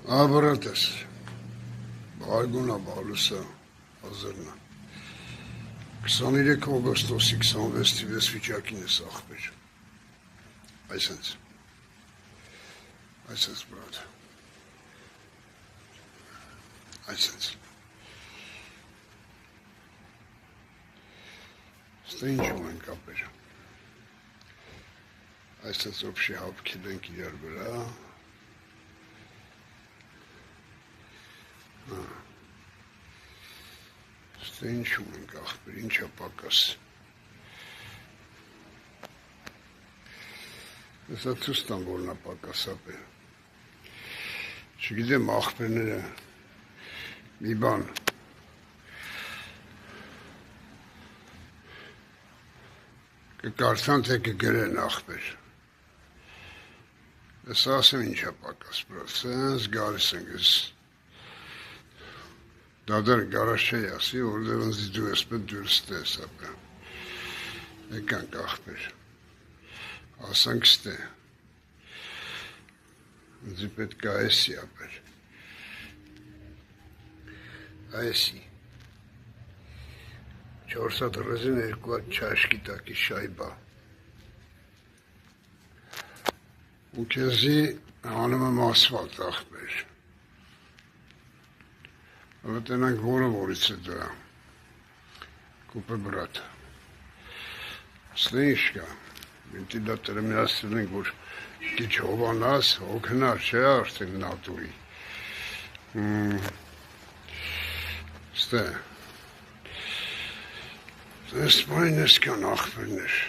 Ապրատես, բարգունա բալուսա, հազրնա, 23 օգոստոսի 26-ի վեսվիճակին ես աղբեր, այսենց, բրատ, այսենց, ստե ինչում ենք ապեր, այսենց ոբշի հապքիլ ենք իրար վրա, Ստե ինչում ենք աղբեր, ինչա պակաս, Եսա ծուստան որնա պակաս ապեր, չգիտեմ աղբերները, մի բան, կկարդան թե կգրեն աղբեր, Եսա ասեմ ինչա պակաս, բրատ, սենց գարիս ենք ես, Դադար գարաշ չէի ասի, որտեղ ինձ դու ես պետ դուրս տես ապե, եկանք աղբեր, ասանք ստե, ինձի պետք է այսի ապեր, այսի, 4 հատ ռեզին 2 հատ չաշկի տակի շայբա, ու կեզի անում եմ ասվալտ աղբեր, Ատենանք որը որից է դրա, կուպը բրատ, սլե ինչ կա, մինտի դա տրմյաստրել ենք, որ կիչ հովանաս, հոգնար չէ արդեն նատուրի, ստե, սպայն ես կան աղբերներ,